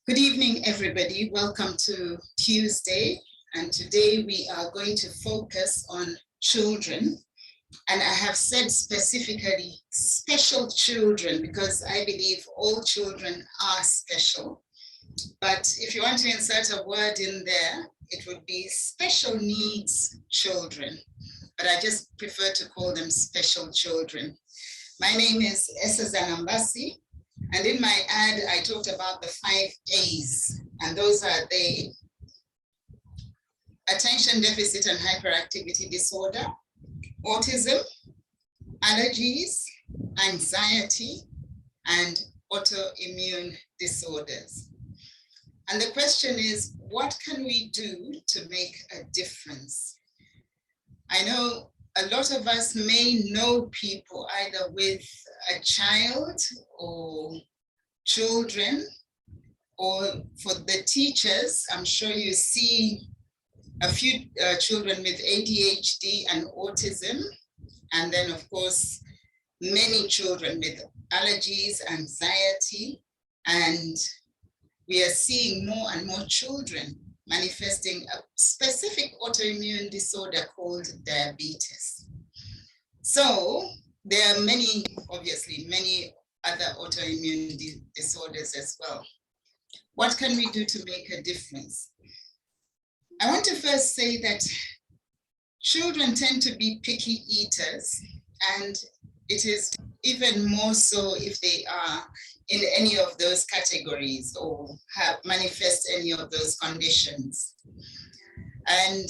Good evening, everybody. Welcome to Tuesday. And today we are going to focus on children. And I have said specifically special children because I believe all children are special. But if you want to insert a word in there, it would be special needs children. But I just prefer to call them special children. My name is Essa Zanambasi. And in my ad, I talked about the 5 A's, and those are the attention deficit and hyperactivity disorder, autism, allergies, anxiety, and autoimmune disorders. And the question is, what can we do to make a difference? I know a lot of us may know people either with a child or children, or for the teachers, I'm sure you see a few children with ADHD and autism, and then of course, many children with allergies, anxiety, and we are seeing more and more children manifesting a specific autoimmune disorder called diabetes. So there are many, obviously, many other autoimmune disorders as well. What can we do to make a difference? I want to first say that children tend to be picky eaters, and it is even more so if they are in any of those categories or have manifest any of those conditions. And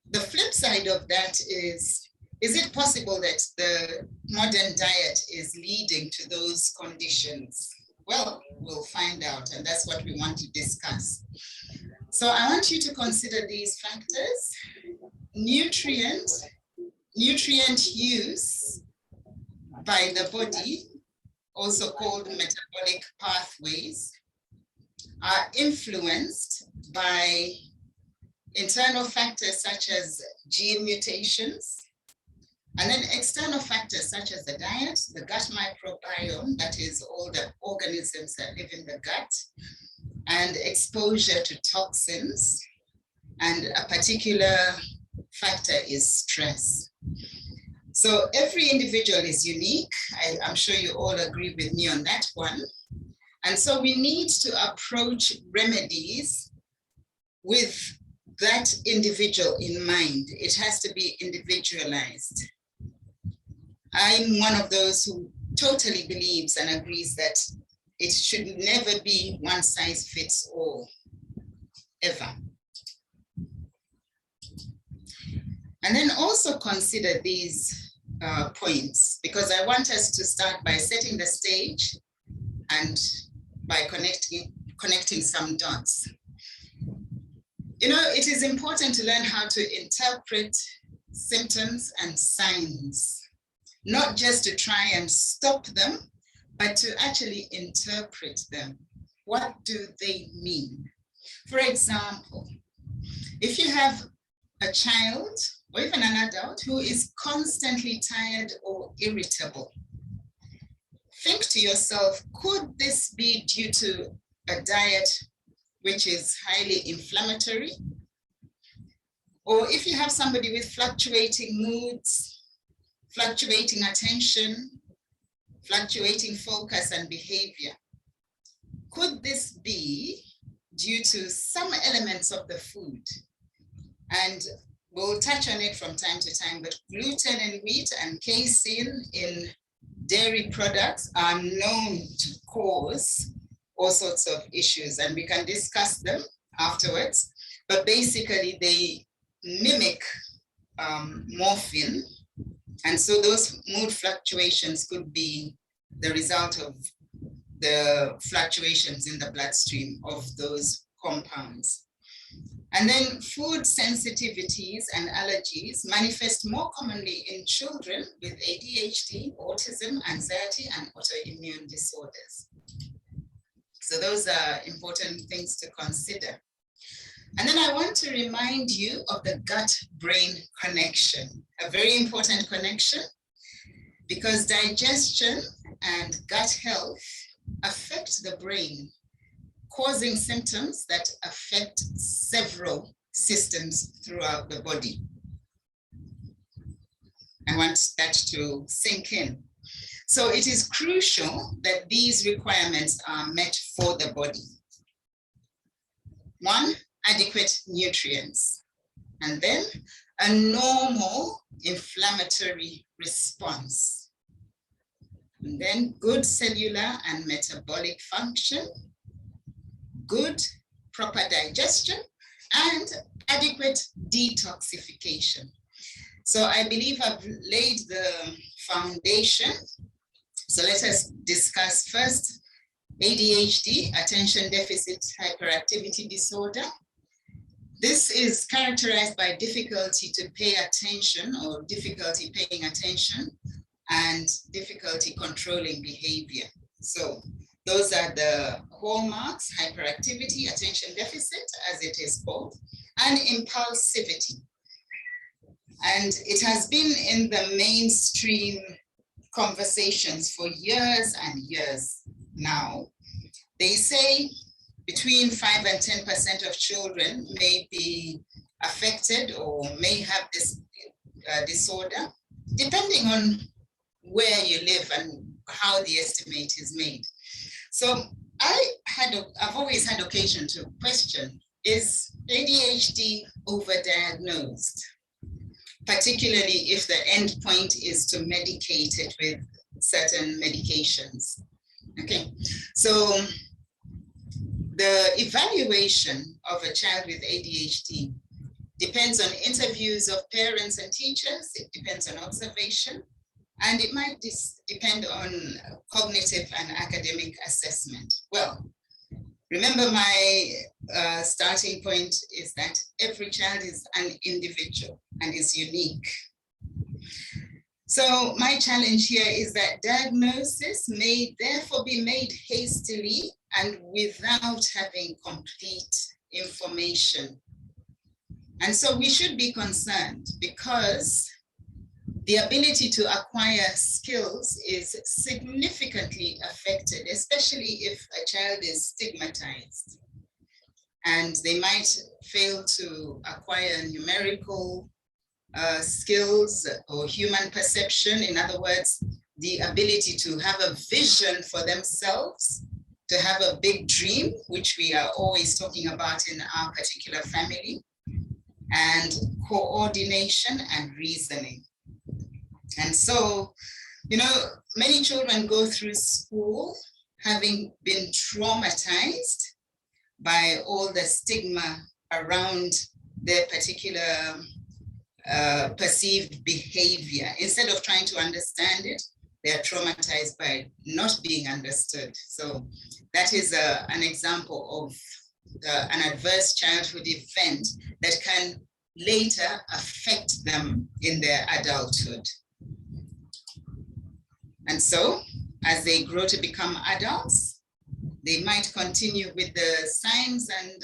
the flip side of that is it possible that the modern diet is leading to those conditions? Well, we'll find out, and that's what we want to discuss. So I want you to consider these factors: nutrient use by the body, also called metabolic pathways, are influenced by internal factors such as gene mutations, and then external factors such as the diet, the gut microbiome, that is all the organisms that live in the gut, and exposure to toxins, and a particular factor is stress. So every individual is unique. I'm sure you all agree with me on that one. And so we need to approach remedies with that individual in mind. It has to be individualized. I'm one of those who totally believes and agrees that it should never be one size fits all, ever. And then also consider these points, because I want us to start by setting the stage and by connecting some dots. You know, it is important to learn how to interpret symptoms and signs, not just to try and stop them, but to actually interpret them. What do they mean? For example, if you have a child or even an adult who is constantly tired or irritable, think to yourself, could this be due to a diet which is highly inflammatory? Or if you have somebody with fluctuating moods, fluctuating attention, fluctuating focus and behavior, could this be due to some elements of the food? And we'll touch on it from time to time, but gluten in wheat and casein in dairy products are known to cause all sorts of issues, and we can discuss them afterwards. But basically, they mimic morphine, and so those mood fluctuations could be the result of the fluctuations in the bloodstream of those compounds. And then food sensitivities and allergies manifest more commonly in children with ADHD, autism, anxiety, and autoimmune disorders. So those are important things to consider. And then I want to remind you of the gut-brain connection, a very important connection, because digestion and gut health affect the brain causing symptoms that affect several systems throughout the body. I want that to sink in. So it is crucial that these requirements are met for the body. One, adequate nutrients, and then a normal inflammatory response, and then good cellular and metabolic function, good proper digestion, and adequate detoxification. So I believe I've laid the foundation. So let us discuss first ADHD, attention deficit hyperactivity disorder. This is characterized by difficulty to pay attention or difficulty paying attention and difficulty controlling behavior. So those are the hallmarks: hyperactivity, attention deficit, as it is called, and impulsivity. And it has been in the mainstream conversations for years and years now. They say between 5 and 10% of children may be affected or may have this disorder, depending on where you live and how the estimate is made. So I've always had occasion to question, is ADHD overdiagnosed? Particularly if the end point is to medicate it with certain medications. Okay, so the evaluation of a child with ADHD depends on interviews of parents and teachers, it depends on observation, and it might depend on cognitive and academic assessment. Well, remember my starting point is that every child is an individual and is unique. So my challenge here is that diagnosis may therefore be made hastily and without having complete information. And so we should be concerned because the ability to acquire skills is significantly affected, especially if a child is stigmatized. And they might fail to acquire numerical skills or human perception. In other words, the ability to have a vision for themselves, to have a big dream, which we are always talking about in our particular family, and coordination and reasoning. And so, you know, many children go through school having been traumatized by all the stigma around their particular perceived behavior. Instead of trying to understand it, they are traumatized by not being understood. So that is an example of an adverse childhood event that can later affect them in their adulthood. And so as they grow to become adults, they might continue with the signs and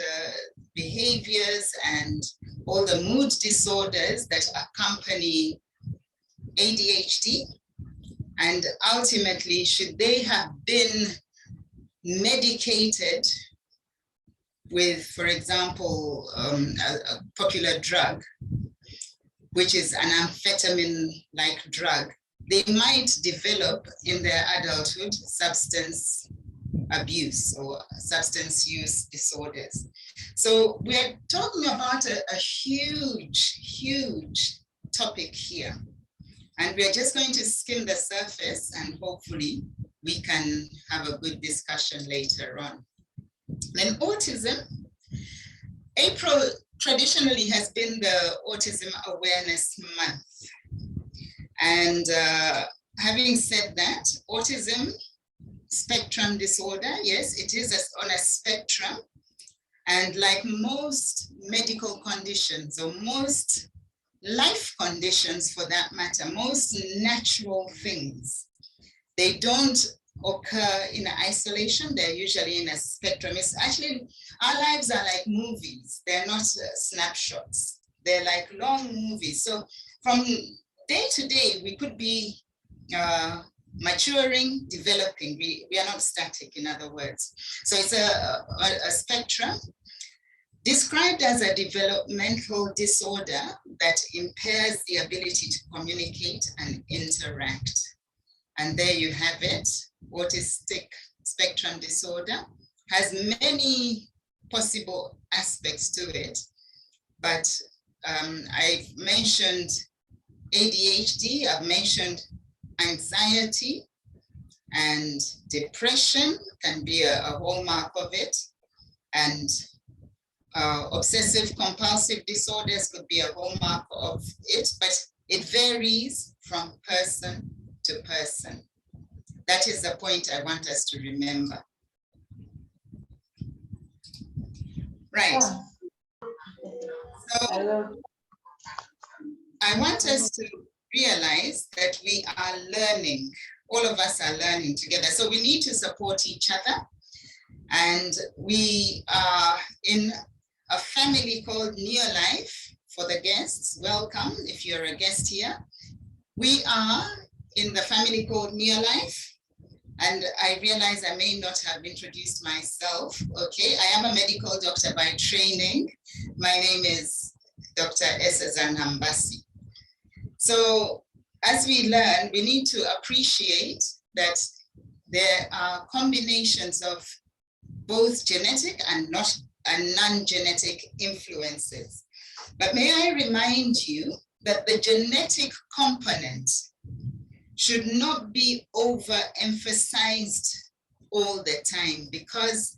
behaviors and all the mood disorders that accompany ADHD. And ultimately, should they have been medicated with, for example, a popular drug, which is an amphetamine-like drug, they might develop in their adulthood substance abuse or substance use disorders. So we're talking about a huge, huge topic here. And we're just going to skim the surface and hopefully we can have a good discussion later on. Then autism. April traditionally has been the Autism Awareness Month. And having said that, autism spectrum disorder, yes, it is on a spectrum. And like most medical conditions or most life conditions for that matter, most natural things, they don't occur in isolation. They're usually in a spectrum. It's actually, our lives are like movies. They're not snapshots. They're like long movies. So from day to day, we could be maturing, developing. We are not static, in other words. So it's a spectrum described as a developmental disorder that impairs the ability to communicate and interact. And there you have it. Autistic spectrum disorder has many possible aspects to it, but I've mentioned ADHD, I've mentioned anxiety, and depression can be a hallmark of it, and obsessive compulsive disorders could be a hallmark of it, but it varies from person to person. That is the point I want us to remember. Right. So I want us to realize that we are learning. All of us are learning together. So we need to support each other. And we are in a family called Neolife. For the guests, welcome if you're a guest here. We are in the family called Neolife. And I realize I may not have introduced myself. Okay, I am a medical doctor by training. My name is Dr. Esezan Hambasi. So as we learn, we need to appreciate that there are combinations of both genetic and non-genetic influences. But may I remind you that the genetic component should not be overemphasized all the time, because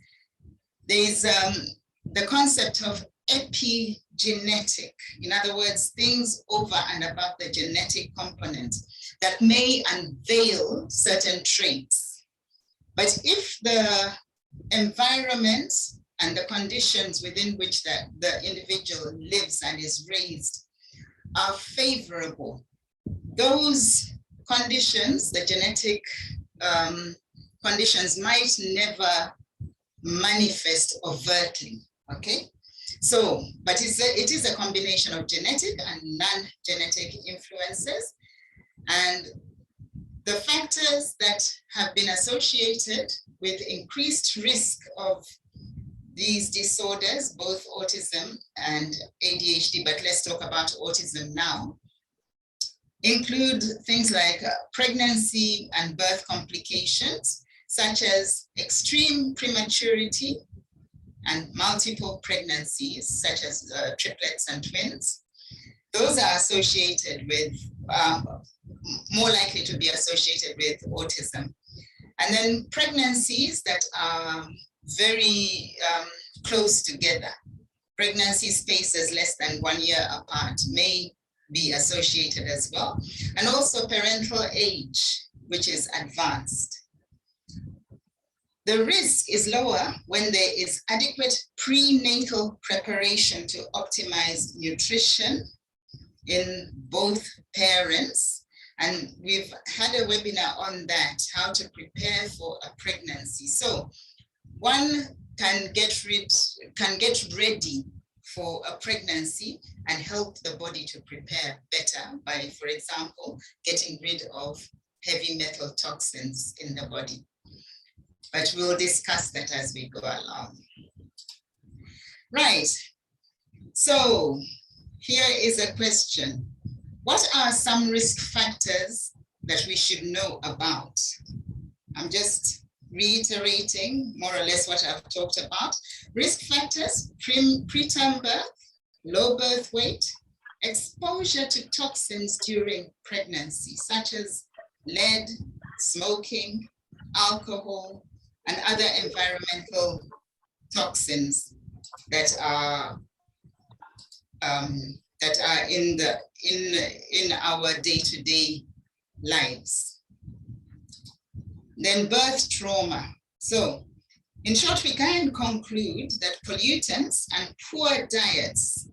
there's the concept of epigenetic, in other words, things over and above the genetic component that may unveil certain traits. But if the environment and the conditions within which the individual lives and is raised are favorable, those conditions, the genetic conditions, might never manifest overtly, okay? So, but it is a combination of genetic and non-genetic influences. And the factors that have been associated with increased risk of these disorders, both autism and ADHD, but let's talk about autism now, include things like pregnancy and birth complications, such as extreme prematurity and multiple pregnancies, such as triplets and twins. Those are associated with, more likely to be associated with autism. And then pregnancies that are very close together, pregnancy spaces less than 1 year apart, may be associated as well. And also parental age, which is advanced. The risk is lower when there is adequate prenatal preparation to optimize nutrition in both parents. And we've had a webinar on that, how to prepare for a pregnancy. So one can get ready for a pregnancy and help the body to prepare better by, for example, getting rid of heavy metal toxins in the body. But we'll discuss that as we go along. Right, so here is a question. What are some risk factors that we should know about? I'm just reiterating more or less what I've talked about. Risk factors: preterm birth, low birth weight, exposure to toxins during pregnancy, such as lead, smoking, alcohol, and other environmental toxins that are in our day-to-day lives. Then birth trauma. So in short, we can conclude that pollutants and poor diets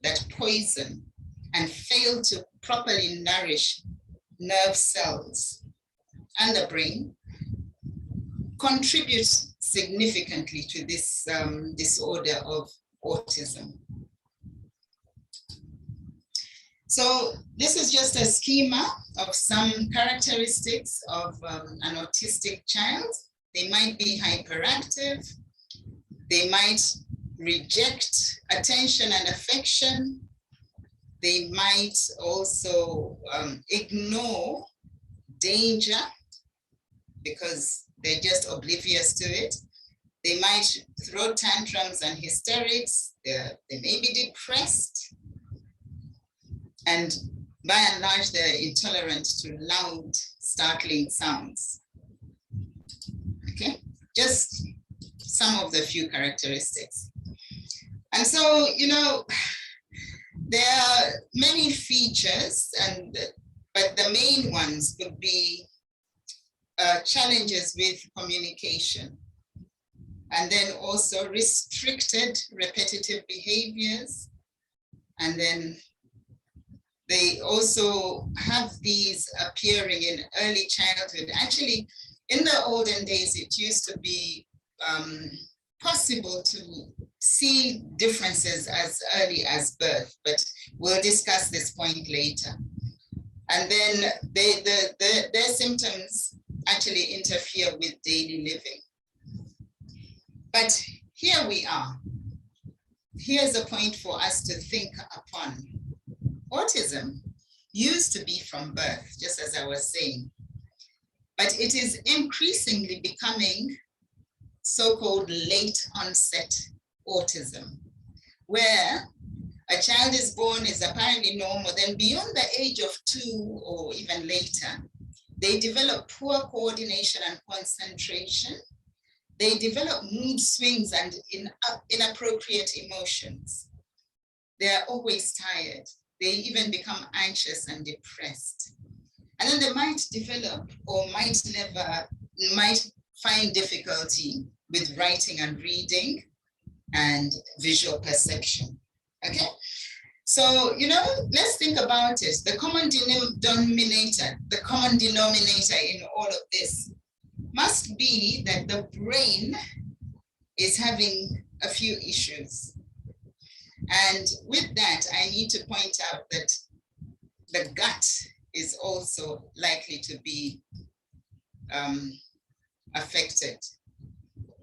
that poison and fail to properly nourish nerve cells and the brain contribute significantly to this disorder of autism. So this is just a schema of some characteristics of an autistic child. They might be hyperactive. They might reject attention and affection. They might also ignore danger because they're just oblivious to it. They might throw tantrums and hysterics. They may be depressed. And by and large, they're intolerant to loud, startling sounds. Okay, just some of the few characteristics. And so, you know, there are many features, but the main ones would be challenges with communication, and then also restricted repetitive behaviors. And then they also have these appearing in early childhood. Actually, in the olden days, it used to be possible to see differences as early as birth, but we'll discuss this point later. And then their symptoms actually interfere with daily living. But here we are. Here's a point for us to think upon. Autism used to be from birth, just as I was saying, but it is increasingly becoming so-called late onset autism, where a child is born, is apparently normal, then beyond the age of 2 or even later, they develop poor coordination and concentration. They develop mood swings and inappropriate emotions. They are always tired. They even become anxious and depressed. And then they might develop or might find difficulty with writing and reading and visual perception. Okay, so, you know, let's think about it. The common denominator in all of this must be that the brain is having a few issues. And with that, I need to point out that the gut is also likely to be affected,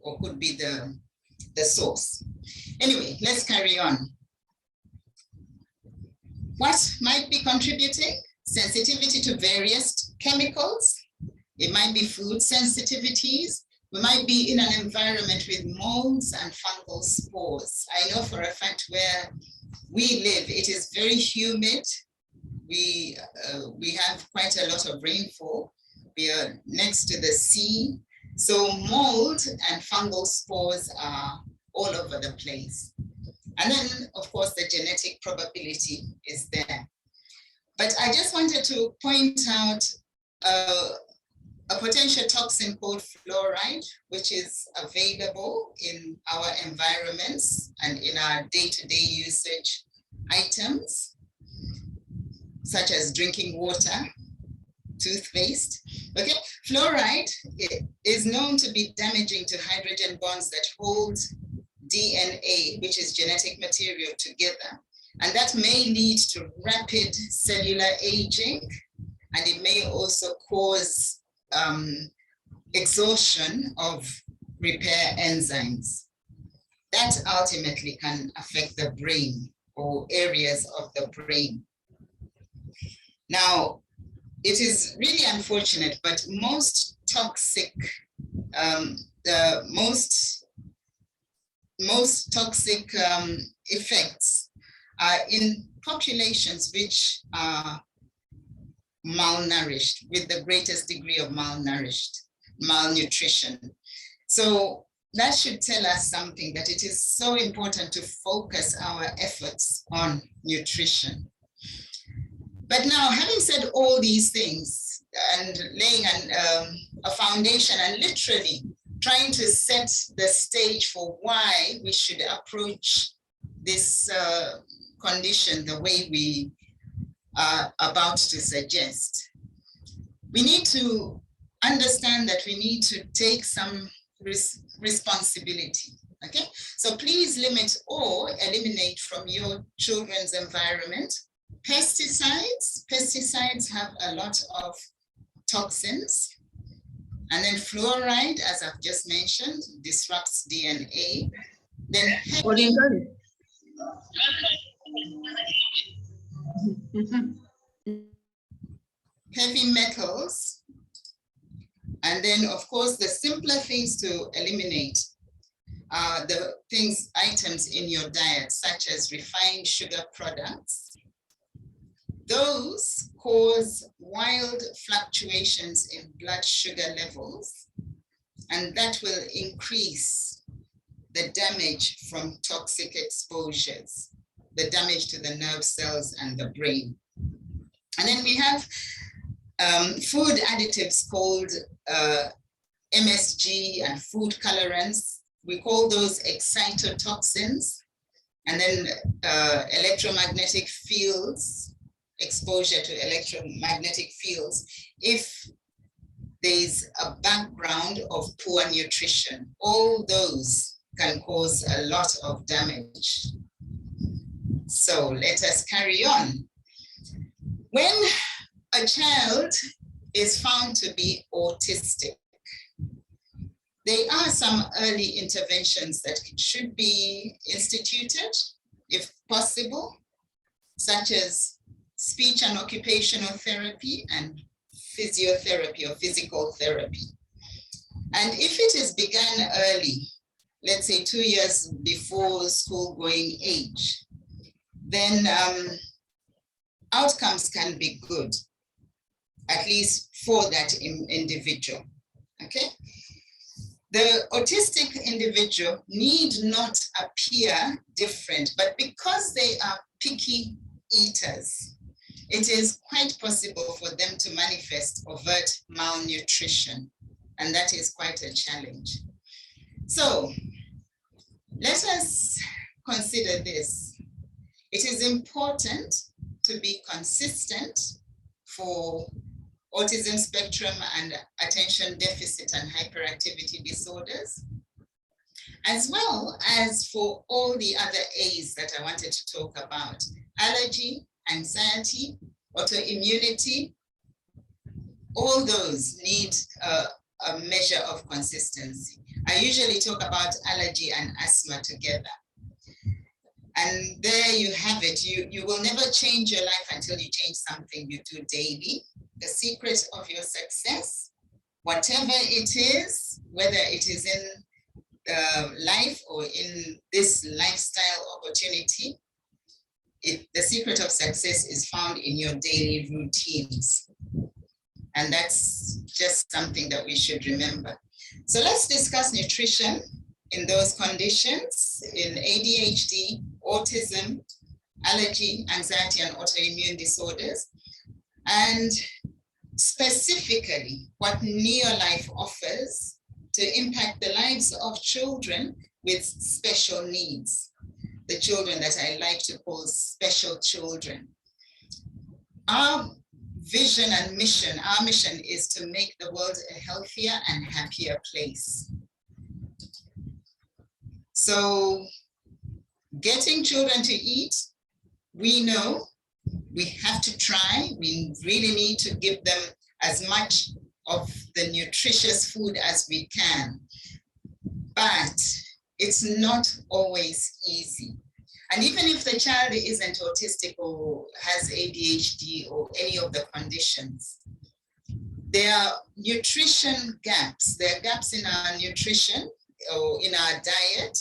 or could be the source. Anyway, let's carry on. What might be contributing? Sensitivity to various chemicals. It might be food sensitivities. We might be in an environment with molds and fungal spores. I know for a fact where we live, it is very humid. We have quite a lot of rainfall. We are next to the sea. So mold and fungal spores are all over the place. And then, of course, the genetic probability is there. But I just wanted to point out a potential toxin called fluoride, which is available in our environments and in our day-to-day usage items, such as drinking water, toothpaste. Okay, fluoride is known to be damaging to hydrogen bonds that hold DNA, which is genetic material, together. And that may lead to rapid cellular aging, and it may also cause exhaustion of repair enzymes. That ultimately can affect the brain or areas of the brain. Now, it is really unfortunate, but most toxic, most toxic effects are in populations which are malnourished, with the greatest degree of malnutrition. So that should tell us something, that it is so important to focus our efforts on nutrition. But now, having said all these things and laying a foundation and literally trying to set the stage for why we should approach this condition the way we are about to suggest, we need to understand that we need to take some responsibility. Okay, so please limit or eliminate from your children's environment Pesticides. Pesticides have a lot of toxins. And then fluoride, as I've just mentioned, disrupts DNA. Then heavy, heavy metals. And then, of course, the simpler things to eliminate are the items in your diet, such as refined sugar products. Those cause wild fluctuations in blood sugar levels, and that will increase the damage from toxic exposures, the damage to the nerve cells and the brain. And then we have food additives called MSG and food colorants. We call those excitotoxins. And then electromagnetic fields, exposure to electromagnetic fields, if there's a background of poor nutrition. All those can cause a lot of damage. So let us carry on. When a child is found to be autistic, there are some early interventions that should be instituted, if possible, such as speech and occupational therapy and physiotherapy or physical therapy. And if it is begun early, let's say 2 years before school going age, then outcomes can be good, at least for that individual, okay? The autistic individual need not appear different, but because they are picky eaters, it is quite possible for them to manifest overt malnutrition, and that is quite a challenge. So let us consider this. It is important to be consistent for autism spectrum and attention deficit and hyperactivity disorders, as well as for all the other A's that I wanted to talk about: allergy, anxiety, autoimmunity. All those need a measure of consistency. I usually talk about allergy and asthma together. And there you have it. You will never change your life until you change something you do daily. The secret of your success, whatever it is, whether it is in life or in this lifestyle opportunity, the secret of success is found in your daily routines. And that's just something that we should remember. So let's discuss nutrition in those conditions, in ADHD, autism, allergy, anxiety, and autoimmune disorders. And specifically, what Neolife offers to impact the lives of children with special needs, the children that I like to call special children. Our vision and mission, our mission is to make the world a healthier and happier place. So getting children to eat, we know we have to try. We really need to give them as much of the nutritious food as we can. But it's not always easy. And even if the child isn't autistic or has ADHD or any of the conditions, there are nutrition gaps. There are gaps in our nutrition or in our diet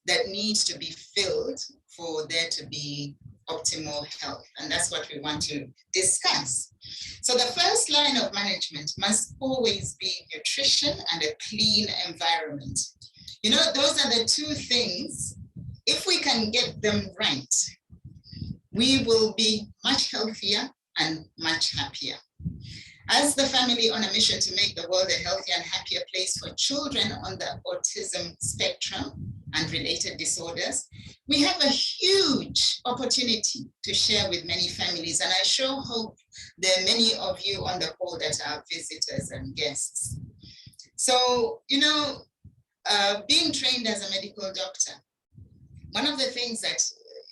that needs to be filled for there to be optimal health. And that's what we want to discuss. So the first line of management must always be nutrition and a clean environment. You know, those are the two things. If we can get them right, we will be much healthier and much happier. As the family on a mission to make the world a healthier and happier place for children on the autism spectrum and related disorders, we have a huge opportunity to share with many families. And I sure hope there are many of you on the call that are visitors and guests. So, you know, being trained as a medical doctor, one of the things that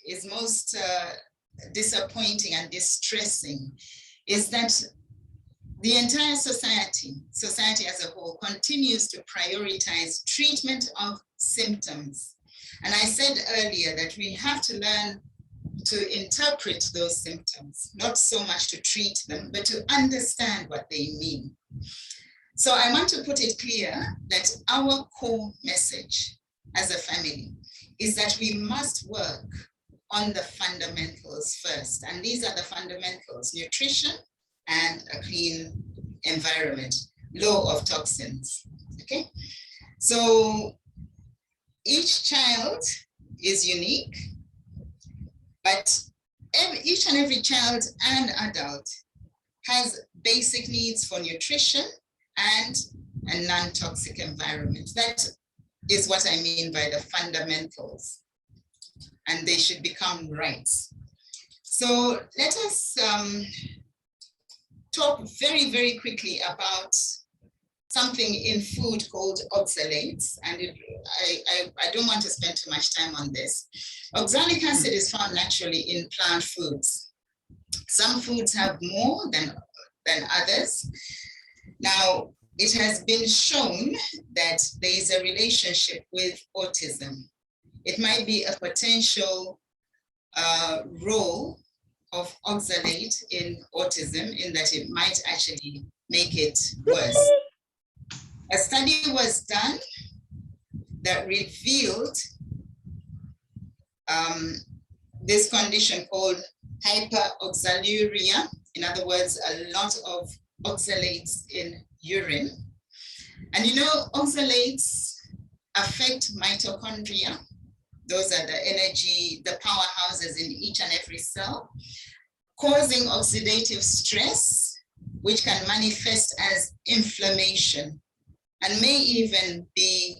is most disappointing and distressing is that the entire society as a whole, continues to prioritize treatment of symptoms. And I said earlier that we have to learn to interpret those symptoms, not so much to treat them, but to understand what they mean. So I want to put it clear that our core message as a family is that we must work on the fundamentals first. And these are the fundamentals: nutrition and a clean environment, low of toxins, okay? So each child is unique, but each and every child and adult has basic needs for nutrition and a non-toxic environment. That is what I mean by the fundamentals, and they should become rights. So let us talk very, very quickly about something in food called oxalates, and I don't want to spend too much time on this. Oxalic acid is found naturally in plant foods. Some foods have more than others. Now, it has been shown that there is a relationship with autism. It might be a potential role of oxalate in autism, in that it might actually make it worse. A study was done that revealed this condition called hyperoxaluria. In other words, a lot of oxalates in urine. And you know, oxalates affect mitochondria. Those are the energy, the powerhouses in each and every cell, causing oxidative stress, which can manifest as inflammation and may even be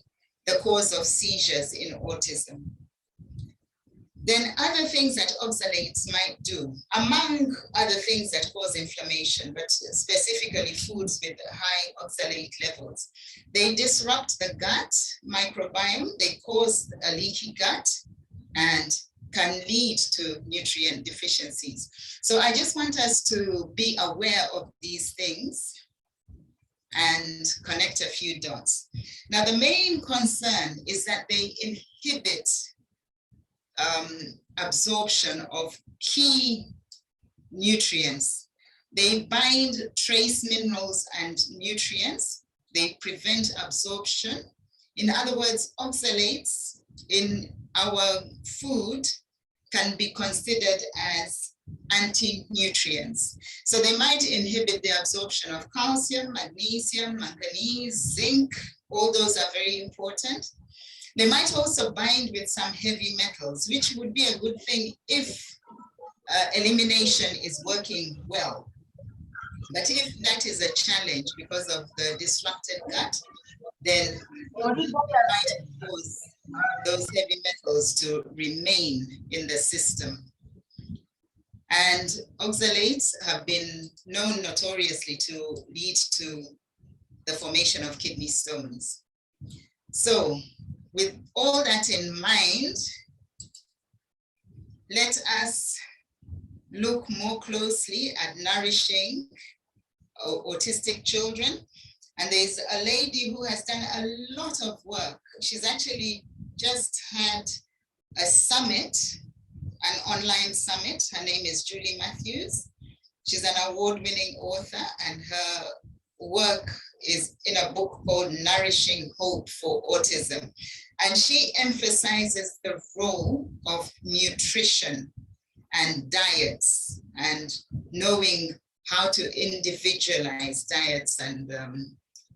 the cause of seizures in autism. Then other things that oxalates might do, among other things that cause inflammation, but specifically foods with high oxalate levels, they disrupt the gut microbiome, they cause a leaky gut, and can lead to nutrient deficiencies. So I just want us to be aware of these things and connect a few dots. Now, the main concern is that they inhibit absorption of key nutrients. They bind trace minerals and nutrients. They prevent absorption. In other words, oxalates in our food can be considered as anti-nutrients. So they might inhibit the absorption of calcium, magnesium, manganese, zinc. All those are very important. They might also bind with some heavy metals, which would be a good thing if elimination is working well. But if that is a challenge because of the disrupted gut, then it might cause those heavy metals to remain in the system. And oxalates have been known notoriously to lead to the formation of kidney stones. So with all that in mind, let us look more closely at nourishing autistic children. And there's a lady who has done a lot of work. She's actually just had a summit, an online summit. Her name is Julie Matthews. She's an award-winning author, and her work is in a book called Nourishing Hope for Autism. And she emphasizes the role of nutrition and diets and knowing how to individualize diets and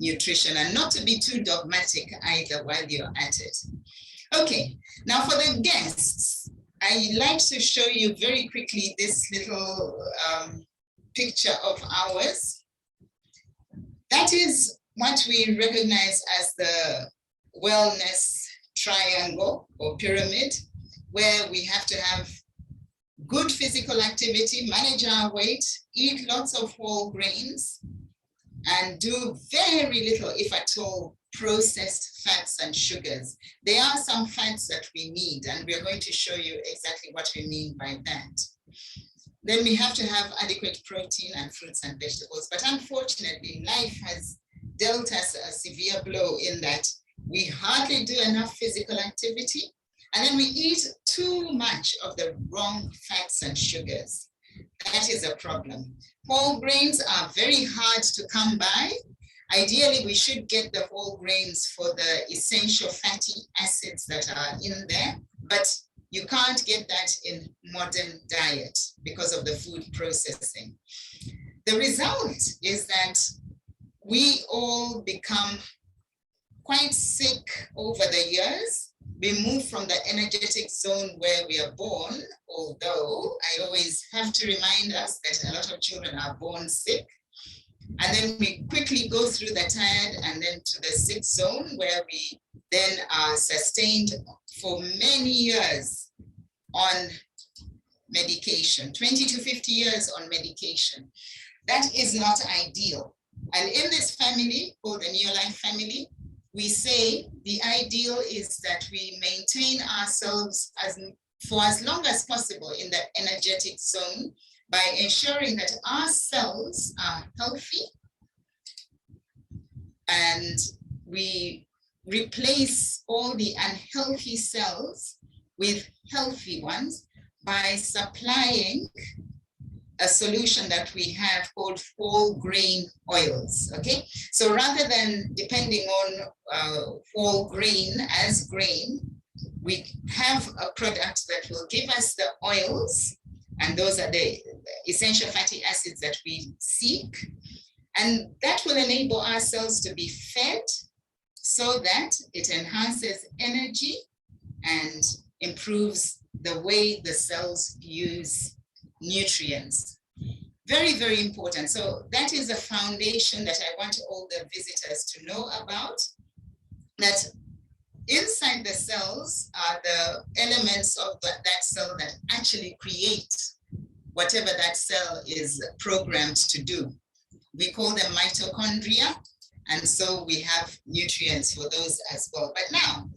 nutrition, and not to be too dogmatic either while you're at it. Okay, now for the guests, I like to show you very quickly this little picture of ours. That is what we recognize as the wellness triangle or pyramid, where we have to have good physical activity, manage our weight, eat lots of whole grains, and do very little, if at all, processed fats and sugars. There are some fats that we need, and we're going to show you exactly what we mean by that. Then we have to have adequate protein and fruits and vegetables. But unfortunately, life has dealt us a severe blow in that we hardly do enough physical activity, and then we eat too much of the wrong fats and sugars. That is a problem. Whole grains are very hard to come by. Ideally, we should get the whole grains for the essential fatty acids that are in there, but you can't get that in modern diet because of the food processing. The result is that we all become quite sick over the years. We move from the energetic zone where we are born, although I always have to remind us that a lot of children are born sick. And then we quickly go through the tired and then to the sick zone where we then are sustained for many years on medication, 20 to 50 years on medication. That is not ideal. And in this family, called the Neolife family, we say the ideal is that we maintain ourselves for as long as possible in the energetic zone by ensuring that our cells are healthy, and we replace all the unhealthy cells with healthy ones by supplying a solution that we have called whole grain oils, okay? So rather than depending on whole grain as grain, we have a product that will give us the oils, and those are the essential fatty acids that we seek. And that will enable our cells to be fed so that it enhances energy and improves the way the cells use nutrients. Very, very important. So that is a foundation that I want all the visitors to know about, that inside the cells are the elements of that cell that actually create whatever that cell is programmed to do. We call them mitochondria, and so we have nutrients for those as well. But now,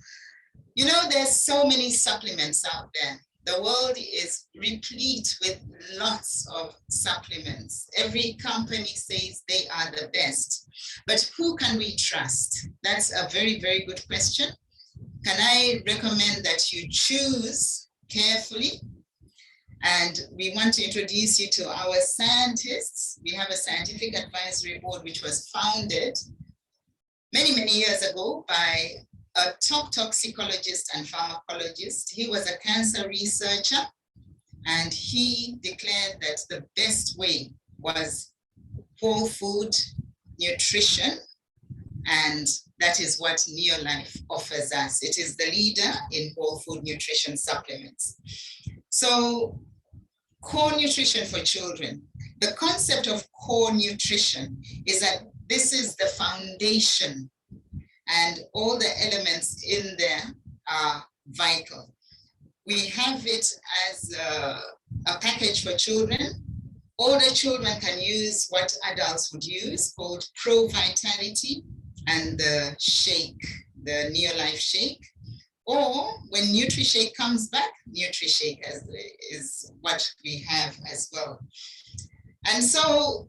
you know, there's so many supplements out there. The world is replete with lots of supplements. Every company says they are the best, but who can we trust? That's a very, very good question. Can I recommend that you choose carefully? And we want to introduce you to our scientists. We have a scientific advisory board which was founded many, many years ago by a top toxicologist and pharmacologist. He was a cancer researcher, and he declared that the best way was whole food nutrition, and that is what Neolife offers us. It is the leader in whole food nutrition supplements. So core nutrition for children. The concept of core nutrition is that this is the foundation, and all the elements in there are vital. We have it as a package for children. Older children can use what adults would use, called Pro Vitality and the shake, the Neolife shake. Or when NutriShake comes back, NutriShake is what we have as well. And so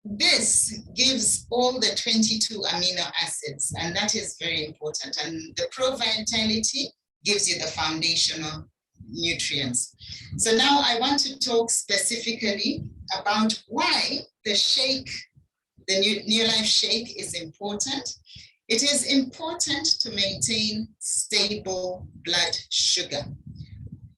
this gives all the 22 amino acids, and that is very important. And the Pro Vitality gives you the foundational nutrients. So now I want to talk specifically about why the shake, the Neolife shake, is important. It is important to maintain stable blood sugar.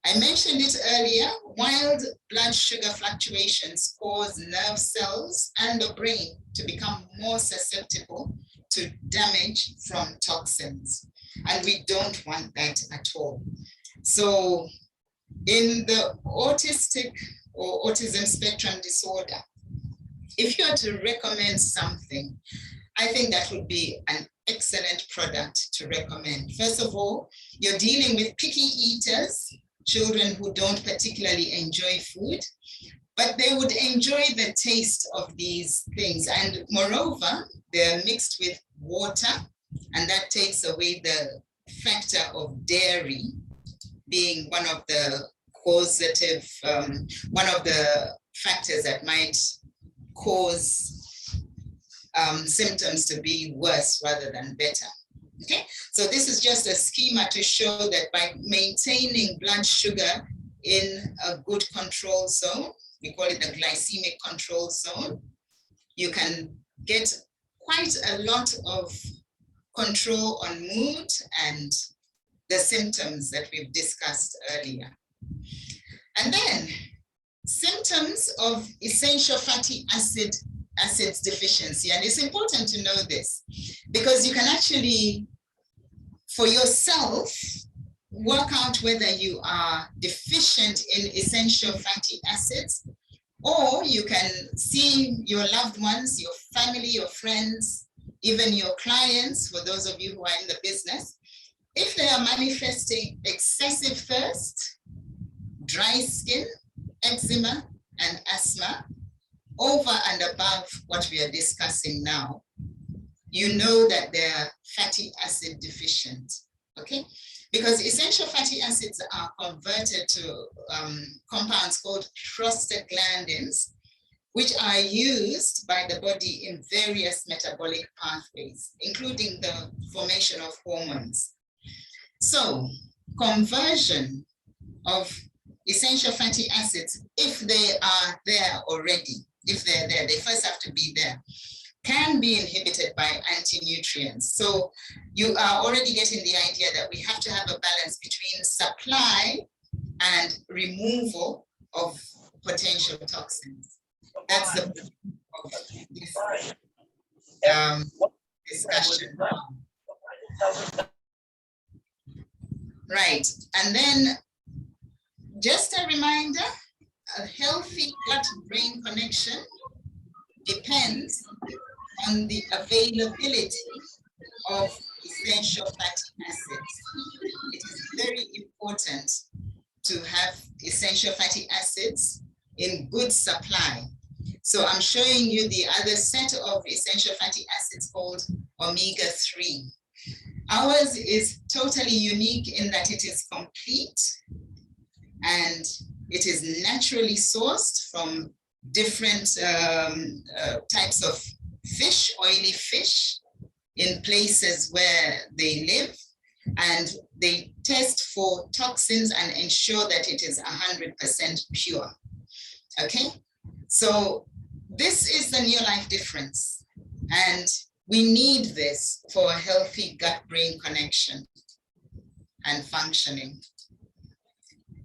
I mentioned it earlier, wild blood sugar fluctuations cause nerve cells and the brain to become more susceptible to damage from toxins. And we don't want that at all. So in the autistic or autism spectrum disorder, if you are to recommend something, I think that would be an excellent product to recommend. First of all, you're dealing with picky eaters, children who don't particularly enjoy food, but they would enjoy the taste of these things. And moreover, they're mixed with water, and that takes away the factor of dairy being one of the causative, one of the factors that might cause symptoms to be worse rather than better. Okay, so this is just a schema to show that by maintaining blood sugar in a good control zone, we call it the glycemic control zone, you can get quite a lot of control on mood and the symptoms that we've discussed earlier. And then symptoms of essential fatty acids deficiency. And it's important to know this because you can actually, for yourself, work out whether you are deficient in essential fatty acids, or you can see your loved ones, your family, your friends, even your clients, for those of you who are in the business, if they are manifesting excessive thirst, dry skin, eczema, and asthma, over and above what we are discussing now, you know that they're fatty acid deficient, okay? Because essential fatty acids are converted to compounds called prostaglandins, which are used by the body in various metabolic pathways, including the formation of hormones. So, conversion of essential fatty acids, if they are there already, if they're there, they first have to be there, can be inhibited by anti-nutrients. So you are already getting the idea that we have to have a balance between supply and removal of potential toxins. That's the point of this discussion. Right, and then just a reminder, a healthy gut-brain connection depends on the availability of essential fatty acids. It is very important to have essential fatty acids in good supply. So I'm showing you the other set of essential fatty acids called omega-3. Ours is totally unique in that it is complete and it is naturally sourced from different types of fish, oily fish, in places where they live, and they test for toxins and ensure that it is 100% pure. Okay, so this is the new life difference, and we need this for a healthy gut-brain connection and functioning.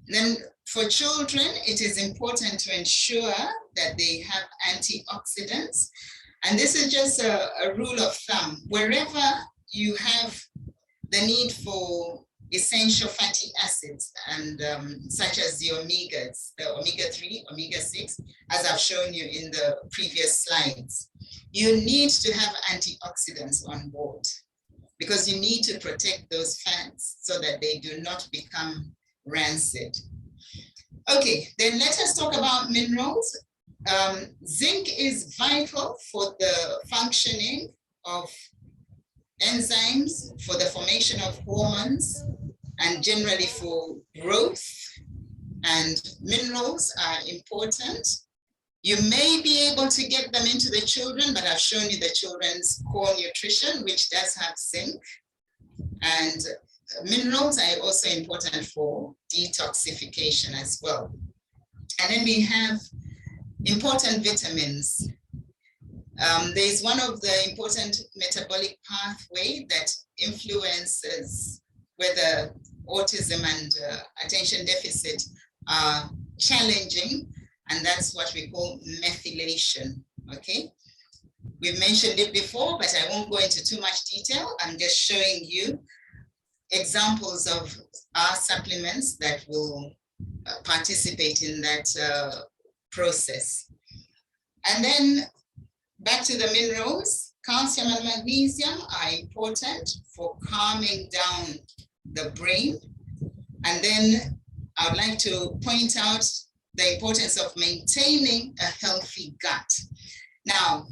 Then for children, it is important to ensure that they have antioxidants. And this is just a rule of thumb. Wherever you have the need for essential fatty acids, and such as the omegas, the omega-3, omega-6, as I've shown you in the previous slides, you need to have antioxidants on board because you need to protect those fats so that they do not become rancid. Okay, then let us talk about minerals. Zinc is vital for the functioning of enzymes, for the formation of hormones, and generally for growth. And minerals are important. You may be able to get them into the children, but I've shown you the children's core nutrition, which does have zinc. And minerals are also important for detoxification as well. And then we have important vitamins. There's one of the important metabolic pathway that influences whether autism and attention deficit are challenging, and that's what we call methylation, okay? We've mentioned it before, but I won't go into too much detail. I'm just showing you examples of our supplements that will participate in that process. And then back to the minerals, calcium and magnesium are important for calming down the brain. And then I would like to point out the importance of maintaining a healthy gut. Now,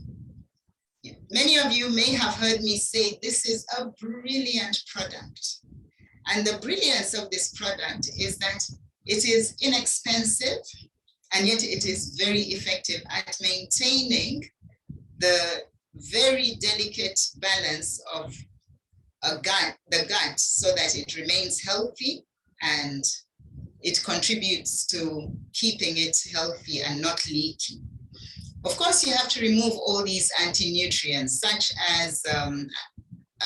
many of you may have heard me say this is a brilliant product. And the brilliance of this product is that It is inexpensive, and yet it is very effective at maintaining the very delicate balance of the gut so that it remains healthy and it contributes to keeping it healthy and not leaky. Of course, you have to remove all these anti-nutrients such as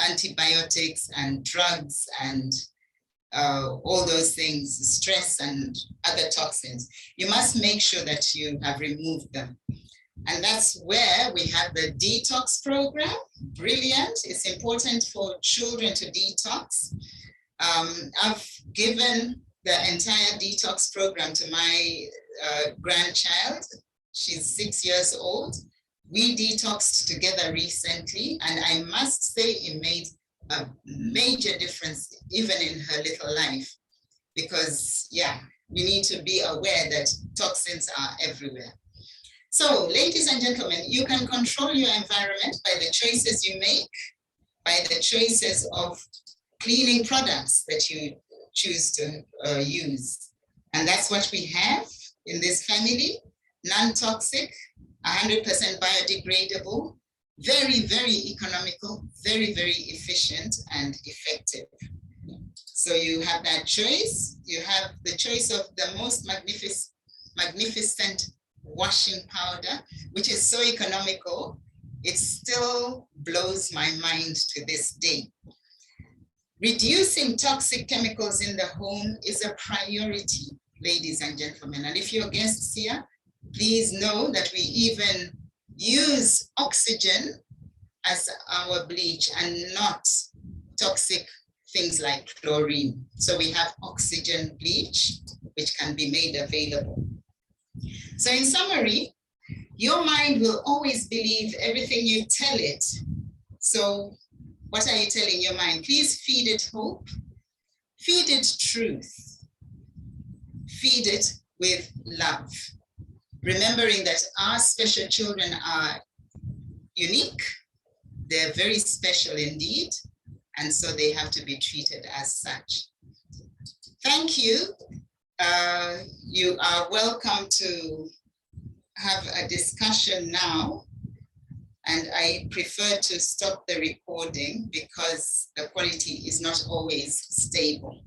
antibiotics and drugs and all those things, stress and other toxins. You must make sure that you have removed them. And that's where we have the detox program. Brilliant. It's important for children to detox. I've given the entire detox program to my grandchild. She's 6 years old. We detoxed together recently, and I must say it made a major difference even in her little life, because yeah, we need to be aware that toxins are everywhere. So ladies and gentlemen, you can control your environment by the choices you make, by the choices of cleaning products that you choose to use. And that's what we have in this family: non-toxic, 100% biodegradable, very, very economical, very, very efficient and effective. So you have that choice. You have the choice of the most magnificent washing powder, which is so economical. It still blows my mind to this day. Reducing toxic chemicals in the home is a priority, ladies and gentlemen. And if you're guests here, please know that we even use oxygen as our bleach and not toxic things like chlorine. So we have oxygen bleach, which can be made available. So in summary, your mind will always believe everything you tell it. So what are you telling your mind? Please feed it hope, feed it truth, feed it with love. Remembering that our special children are unique, they're very special indeed, and so they have to be treated as such. Thank you. You are welcome to have a discussion now, and I prefer to stop the recording because the quality is not always stable.